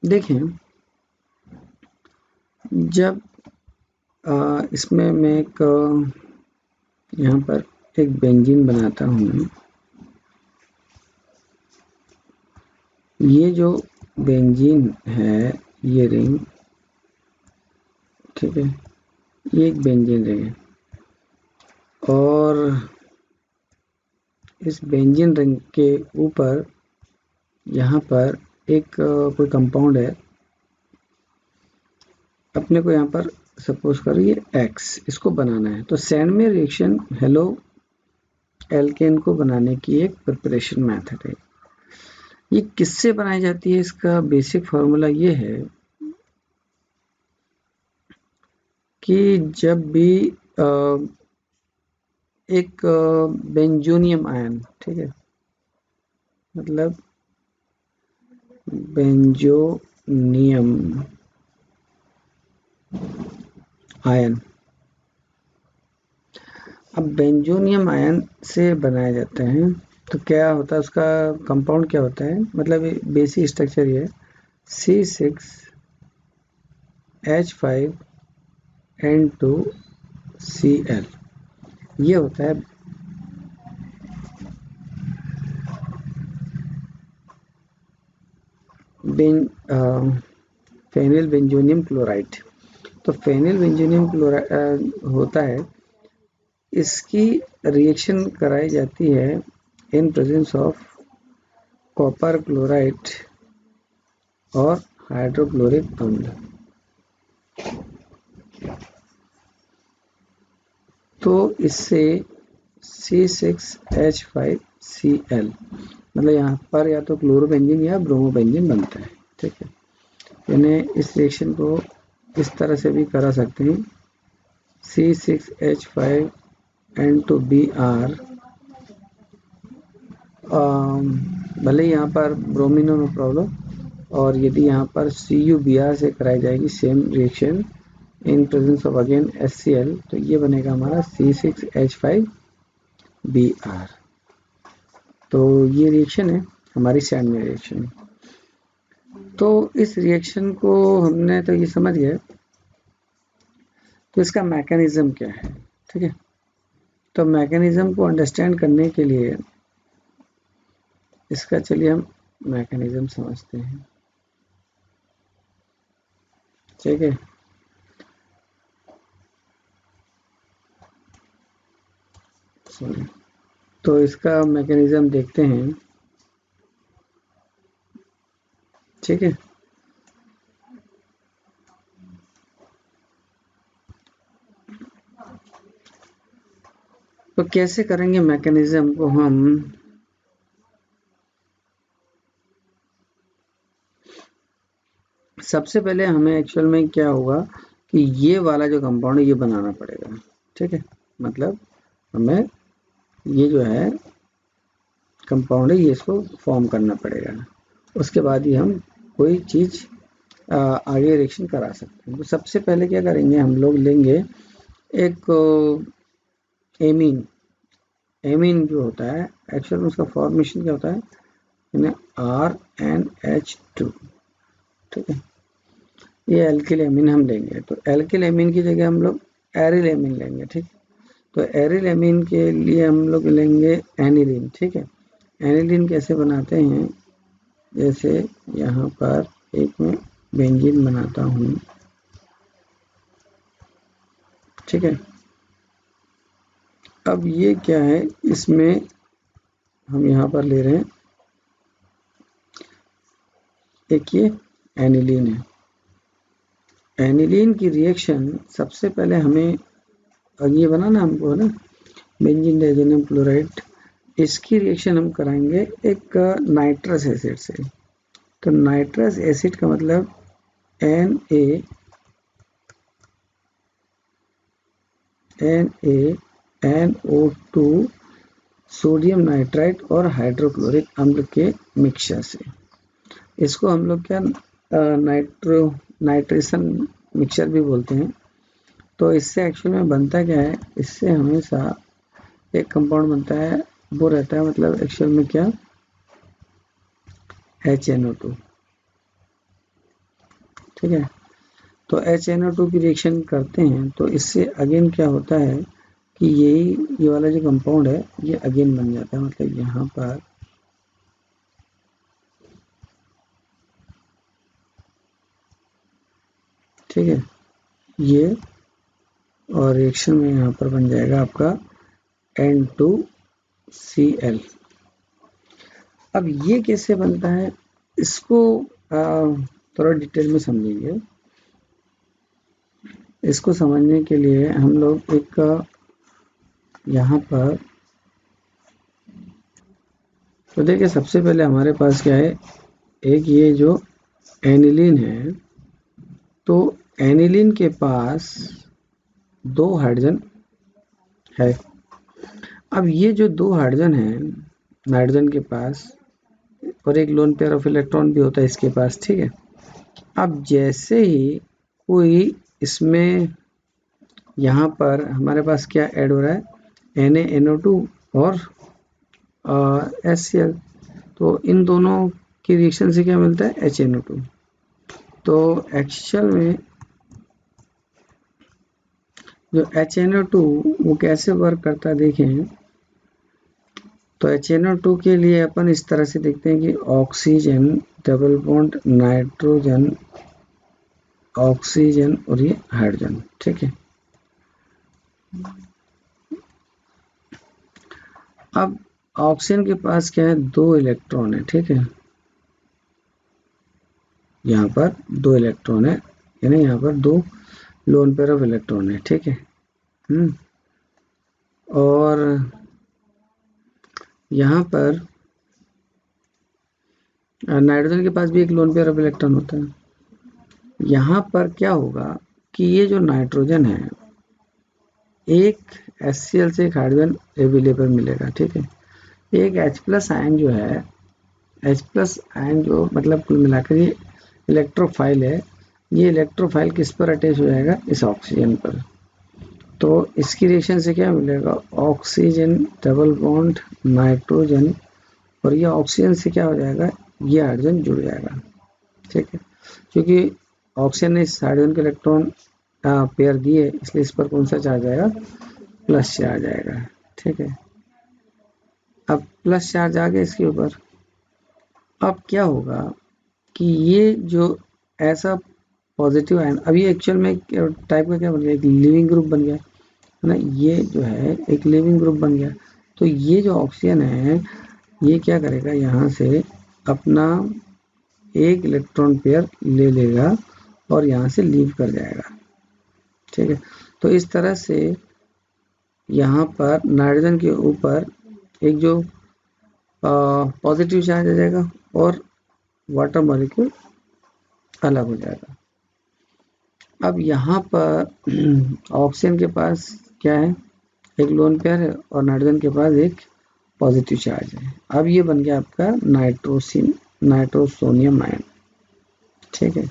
देखें, जब इसमें मैं एक यहाँ पर एक बेंजीन बनाता हूँ, ये जो बेंजीन है, ये रिंग, ठीक है, ये एक बेंजीन रिंग है, और इस बेंजीन रिंग के ऊपर यहाँ पर एक कोई कंपाउंड है, अपने को यहाँ पर सपोज करिए एक्स, इसको बनाना है। तो सैंड में रिएक्शन हेलो एल्केन को बनाने की एक प्रिपरेशन मेथड है। ये किससे बनाई जाती है? इसका बेसिक फार्मूला ये है कि जब भी एक बेंजोनियम आयन, ठीक है, मतलब बेंजोनियम आयन, अब बेंजोनियम आयन से बनाए जाते हैं, तो क्या होता है, उसका कंपाउंड क्या होता है, मतलब बेसिक स्ट्रक्चर ये है C6H5N2Cl, ये होता है फेनिल बेंजोनियम क्लोराइड। तो फेनिल बेंजोनियम क्लोराइड होता है, इसकी रिएक्शन कराई जाती है in presence of copper chloride और हाइड्रोक्लोरिक अम्ल। तो इससे C6H5Cl, मतलब यहाँ पर या तो क्लोरोबेंजीन या ब्रोमोबेंजीन बनता है, ठीक है। यानी इस रिएक्शन को इस तरह से भी करा सकते हैं, C6H5N2Br, भले यहाँ पर ब्रोमीनो नो प्रॉब्लम, और यदि यहाँ पर CuBr से कराई जाएगी same reaction in presence of again HCl, तो ये बनेगा हमारा C6H5Br। तो ये रिएक्शन है हमारी सैंड में रिएक्शन। तो इस रिएक्शन को हमने तो ये समझ गए, तो इसका मैकेनिज्म क्या है, ठीक है। तो मैकेनिज्म को अंडरस्टैंड करने के लिए इसका चलिए हम मैकेनिज्म समझते हैं, ठीक है। तो इसका मैकेनिज्म देखते हैं, ठीक है। तो कैसे करेंगे मैकेनिज्म को हम, सबसे पहले हमें एक्चुअल में क्या होगा कि ये वाला जो कंपाउंड है ये बनाना पड़ेगा, ठीक है। मतलब हमें ये जो है कंपाउंड है, ये इसको फॉर्म करना पड़ेगा, उसके बाद ही हम कोई चीज़ आगे रिएक्शन करा सकते हैं। तो सबसे पहले क्या करेंगे, हम लोग लेंगे एक एमीन। एमीन जो होता है एक्चुअल में उसका फॉर्मेशन क्या होता है, RNH2, ठीक है। ये एल्किल एमीन हम लेंगे, तो एल्किल एमीन की जगह हम लोग एरिल एमीन लेंगे, ठीक। तो एरिल एमीन के लिए हम लोग लेंगे एनिलीन, ठीक है। एनिलीन कैसे बनाते हैं, जैसे यहाँ पर एक मैं बेंजीन बनाता हूँ, ठीक है। अब ये क्या है, इसमें हम यहाँ पर ले रहे हैं एक ये एनिलीन है। एनिलीन की रिएक्शन सबसे पहले हमें, और ये बनाना हमको है ना बेंजीन डाइज़ोनियम क्लोराइड, इसकी रिएक्शन हम कराएंगे एक नाइट्रस एसिड से। तो नाइट्रस एसिड का मतलब NaNO2 सोडियम नाइट्राइट और हाइड्रोक्लोरिक अम्ल के मिक्सचर से, इसको हम लोग क्या नाइट्रेशन मिक्सचर भी बोलते हैं। तो इससे एक्चुअल में बनता क्या है, इससे हमेशा एक कंपाउंड बनता है, वो रहता है मतलब एक्चुअल में क्या, HNO2, ठीक है। तो HNO2 की रिएक्शन करते हैं तो इससे अगेन क्या होता है कि ये वाला जो कंपाउंड है ये अगेन बन जाता है, मतलब यहाँ पर ठीक है ये, और रिएक्शन में यहाँ पर बन जाएगा आपका N2Cl। अब ये कैसे बनता है इसको थोड़ा डिटेल में समझेंगे। इसको समझने के लिए हम लोग एक यहाँ पर तो देखिए सबसे पहले हमारे पास क्या है, एक ये जो एनिलीन है, तो एनिलीन के पास 2 हाइड्रोजन है। अब ये जो 2 हाइड्रोजन है नाइट्रोजन के पास, और एक लोन पेयर ऑफ इलेक्ट्रॉन भी होता है इसके पास, ठीक है। अब जैसे ही कोई इसमें यहाँ पर हमारे पास क्या ऐड हो रहा है, NaNO2 और HCl, तो इन दोनों की रिएक्शन से क्या मिलता है, HNO2। तो एक्चुअल में जो HNO2 वो कैसे वर्क करता है देखें, तो HNO2 के लिए अपन इस तरह से देखते हैं कि oxygen double bond nitrogen, oxygen और ये हाइड्रोजन, ठीक है। अब ऑक्सीजन के पास क्या है, 2 इलेक्ट्रॉन है, ठीक है। यहाँ पर 2 इलेक्ट्रॉन है, यानी यहाँ पर 2 लोन पेयर ऑफ इलेक्ट्रॉन है, ठीक है। और यहाँ पर नाइट्रोजन के पास भी एक लोन पेयर ऑफ इलेक्ट्रॉन होता है। यहाँ पर क्या होगा कि ये जो नाइट्रोजन है, एक HCl से एक हाइड्रोजन अवेलेबल मिलेगा, ठीक है। एक H+ आयन जो है, H+ आयन जो मतलब कुल मिलाकर ये इलेक्ट्रोफाइल है, ये इलेक्ट्रोफाइल किस पर अटैच हो जाएगा, इस ऑक्सीजन पर। तो इसकी रिएक्शन से क्या मिलेगा, ऑक्सीजन डबल बॉन्ड नाइट्रोजन, और ये ऑक्सीजन से क्या हो जाएगा, ये हाइड्रोजन जुड़ जाएगा, ठीक है। क्योंकि ऑक्सीजन ने इस हाइड्रोजन के इलेक्ट्रॉन पेयर दिए, इसलिए इस पर कौन सा चार्ज आएगा, प्लस चार्ज आएगा, ठीक है। अब प्लस चार्ज आ गया इसके ऊपर। अब क्या होगा कि ये जो ऐसा पॉजिटिव आयन, अभी एक्चुअल में टाइप का क्या बन गया, एक लिविंग ग्रुप बन गया है ना, ये जो है एक लिविंग ग्रुप बन गया। तो ये जो ऑक्सीजन है ये क्या करेगा, यहाँ से अपना एक इलेक्ट्रॉन पेयर ले लेगा और यहाँ से लीव कर जाएगा, ठीक है। तो इस तरह से यहाँ पर नाइट्रोजन के ऊपर एक जो पॉजिटिव चार्ज आ जाएगा और वाटर मॉलिक्यूल अलग हो जाएगा। अब यहाँ पर ऑक्सीजन के पास क्या है, एक लोन पेयर है, और नाइट्रोजन के पास एक पॉजिटिव चार्ज है। अब ये बन गया आपका नाइट्रोसोनियम आयन, ठीक है।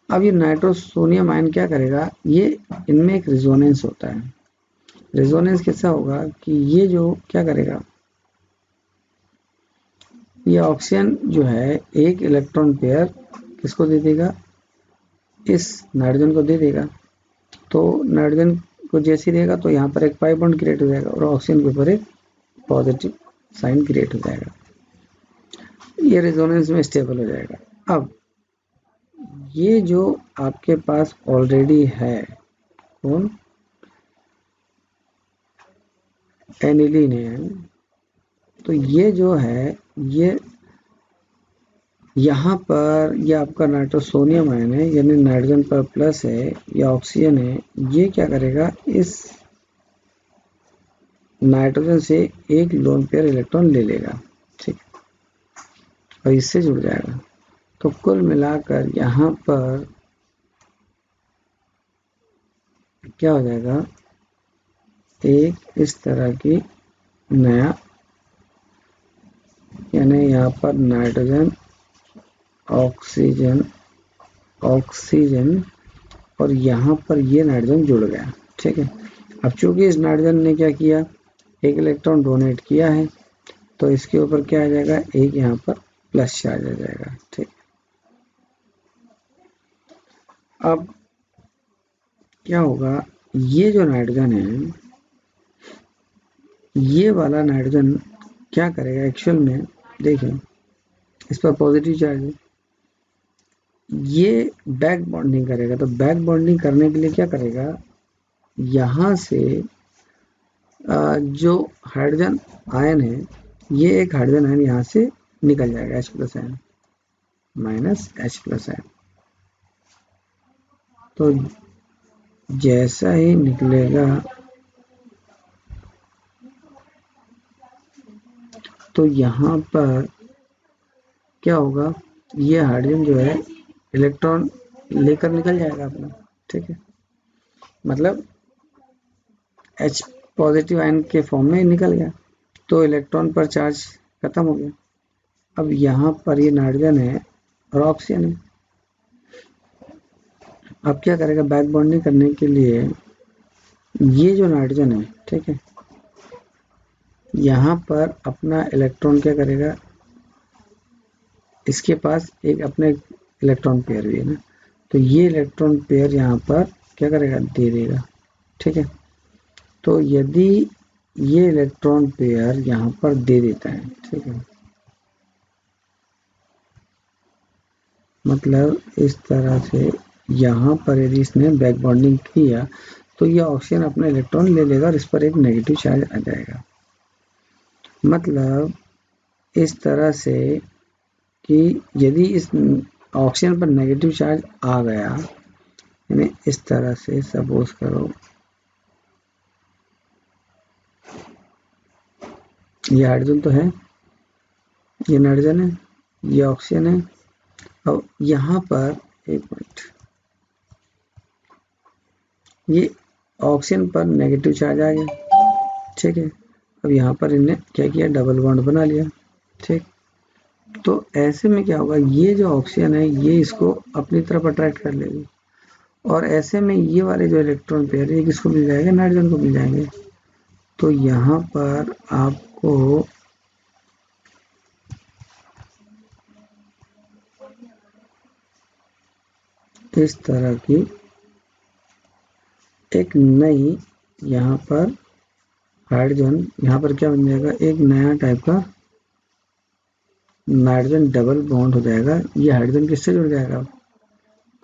अब ये नाइट्रोसोनियम आयन क्या करेगा, ये इनमें एक रेजोनेंस होता है। रेजोनेंस कैसा होगा कि ये जो क्या करेगा, ये ऑक्सीजन जो है एक इलेक्ट्रॉन पेयर किसको दे देगा, इस नाइट्रोजन को दे देगा। तो नाइट्रोजन को जैसे देगा तो यहाँ पर एक पाई बॉन्ड क्रिएट हो जाएगा और ऑक्सीजन के ऊपर एक पॉजिटिव साइन क्रिएट हो जाएगा, ये रेजोनेंस में स्टेबल हो जाएगा। अब ये जो आपके पास ऑलरेडी है कौन, एनिलीन है, तो ये जो है ये यहाँ पर ये आपका नाइट्रोसोनियम आयन है, यानी नाइट्रोजन पर प्लस है, या ऑक्सीजन है, ये क्या करेगा, इस नाइट्रोजन से एक लोन पेयर इलेक्ट्रॉन ले लेगा, ठीक, और इससे जुड़ जाएगा। तो कुल मिलाकर यहाँ पर क्या हो जाएगा, एक इस तरह की नया, यानी यहाँ पर नाइट्रोजन, ऑक्सीजन, ऑक्सीजन, और यहाँ पर ये नाइट्रोजन जुड़ गया, ठीक है। अब चूंकि इस नाइट्रोजन ने क्या किया, एक इलेक्ट्रॉन डोनेट किया है, तो इसके ऊपर क्या आ जाएगा, एक यहाँ पर प्लस चार्ज आ जाएगा, ठीक। अब क्या होगा, ये जो नाइट्रोजन है, ये वाला नाइट्रोजन क्या करेगा एक्चुअल में, देखिए इस पर पॉजिटिव चार्ज है, ये बैक बॉन्डिंग करेगा। तो बैक बॉन्डिंग करने के लिए क्या करेगा, यहाँ से जो हाइड्रोजन आयन है, ये एक हाइड्रोजन आयन यहाँ से निकल जाएगा, H+ ion minus H+ ion. तो जैसा ही निकलेगा तो यहाँ पर क्या होगा, ये हाइड्रोजन जो है इलेक्ट्रॉन लेकर निकल जाएगा अपना, ठीक है, मतलब H पॉजिटिव आयन के फॉर्म में निकल गया, तो इलेक्ट्रॉन पर चार्ज खत्म हो गया। अब यहाँ पर ये नाइट्रोजन है और ऑक्सीजन है। अब क्या करेगा, बैक बॉन्डिंग करने के लिए ये जो नाइट्रोजन है, ठीक है, यहाँ पर अपना इलेक्ट्रॉन क्या करेगा, इसके पास एक अपने इलेक्ट्रॉन पेयर भी है ना, तो ये इलेक्ट्रॉन पेयर यहाँ पर क्या करेगा, दे देगा, ठीक है। तो यदि ये इलेक्ट्रॉन पेयर यहाँ पर दे देता है, ठीक है, मतलब इस तरह से यहाँ पर यदि इसने बैक बॉन्डिंग किया तो ये ऑक्सीजन अपना इलेक्ट्रॉन ले लेगा और इस पर एक नेगेटिव चार्ज आ जाएगा। मतलब इस तरह से कि यदि इस ऑक्सीजन पर नेगेटिव चार्ज आ गया, यानी इस तरह से सपोज करो ये हाइड्रोजन तो है, ये नाइट्रोजन है, ये ऑक्सीजन है, और यहाँ पर एक मिनट, ये ऑक्सीजन पर नेगेटिव चार्ज आ गया, ठीक है। अब यहाँ पर इन्हें क्या किया, डबल बॉन्ड बना लिया, ठीक। तो ऐसे में क्या होगा, ये जो ऑक्सीजन है ये इसको अपनी तरफ अट्रैक्ट कर लेगी, और ऐसे में ये वाले जो इलेक्ट्रॉन पेयर है किसको मिल जाएगा, नाइट्रोजन को मिल जाएंगे। तो यहाँ पर आपको इस तरह की एक नई यहाँ पर हाइड्रोजन, यहाँ पर क्या बन जाएगा, एक नया टाइप का नाइट्रोजन डबल बॉन्ड हो जाएगा। ये हाइड्रोजन किससे जुड़ जाएगा,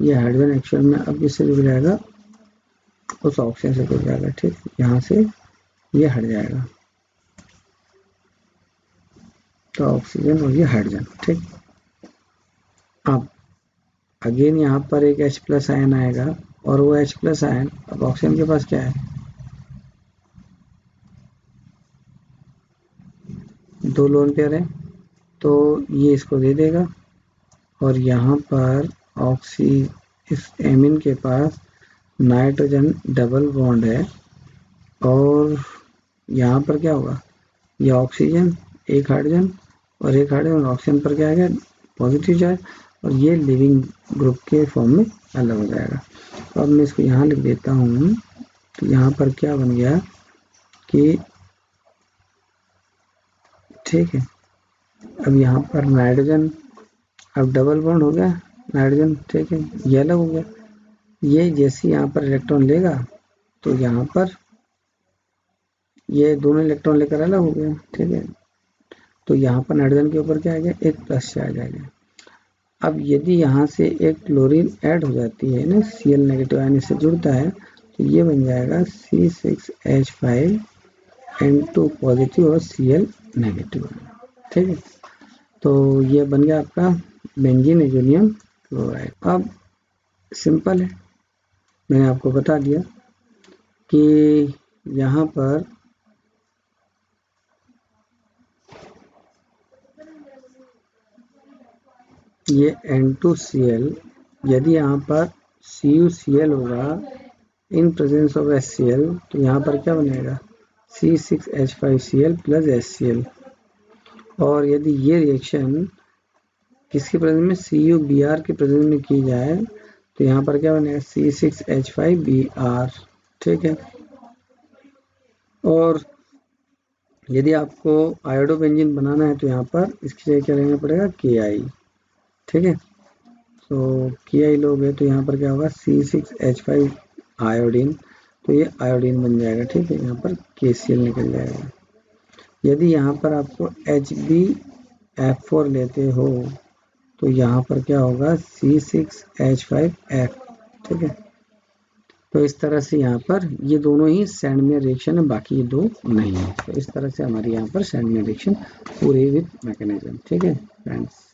ये हाइड्रोजन एक्चुअल में अब किससे जुड़ जाएगा, उस ऑक्सीजन से जुड़ जाएगा, ठीक। यहाँ से ये हट जाएगा, तो ऑक्सीजन और ये हाइड्रोजन, ठीक। अब अगेन यहाँ पर एक H+ आयन आएगा, और वो H+ आयन अब ऑक्सीजन के पास क्या है, दो लोन पेयर है, तो ये इसको दे देगा, और यहाँ पर इस एमिन के पास नाइट्रोजन डबल बॉन्ड है, और यहाँ पर क्या होगा, ये ऑक्सीजन एक हाइड्रोजन और एक हाइड्रोजन, ऑक्सीजन पर क्या आएगा, पॉजिटिव चार्ज, और ये लिविंग ग्रुप के फॉर्म में अलग हो जाएगा। अब मैं इसको यहाँ लिख देता हूँ, तो यहाँ पर क्या बन गया कि ठीक है, अब यहाँ पर नाइट्रोजन अब डबल बॉन्ड हो गया नाइट्रोजन, ठीक है, ये अलग हो गया। ये जैसे यहाँ पर इलेक्ट्रॉन लेगा तो यहाँ पर ये दोनों इलेक्ट्रॉन लेकर अलग हो गया, ठीक है। तो यहाँ पर नाइट्रोजन के ऊपर क्या आ गया, एक प्लस चार्ज आ गया। अब यदि यहाँ से एक क्लोरीन ऐड हो जाती है ना, Cl नेगेटिव आयन इससे जुड़ता है, तो ये बन जाएगा C6H5N2 पॉजिटिव और Cl नेगेटिव, ठीक है। तो ये बन गया आपका बेंजीन एजोनियम क्लोराइड। अब सिंपल है, मैंने आपको बता दिया कि यहाँ पर ये N2Cl, यदि यहाँ पर CuCl होगा इन प्रेजेंस ऑफ HCl, तो यहाँ पर क्या बनेगा, C6H5Cl प्लस HCl। और यदि ये रिएक्शन किसके प्रेजेंस में, CuBr के प्रेजेंस में की जाए, तो यहाँ पर क्या बनेगा, C6H5Br, ठीक है। और यदि आपको आयोडो बेंजीन बनाना है तो यहाँ पर इसकी जगह क्या लेना पड़ेगा, Ki, ठीक है। तो KI लोगे तो यहाँ पर क्या होगा C6H5 आयोडीन, तो ये आयोडीन बन जाएगा, ठीक है, यहाँ पर KCl निकल जाएगा। यदि यहाँ पर आपको HbF4 लेते हो तो यहाँ पर क्या होगा C6H5F, ठीक है। तो इस तरह से यहाँ पर ये दोनों ही सैंडमैयर रिएक्शन है, बाकी ये दो नहीं है। तो इस तरह से हमारी यहाँ पर सैंडमैयर रिएक्शन पूरी विद मैकेनिज्म, ठीक है फ्रेंड्स।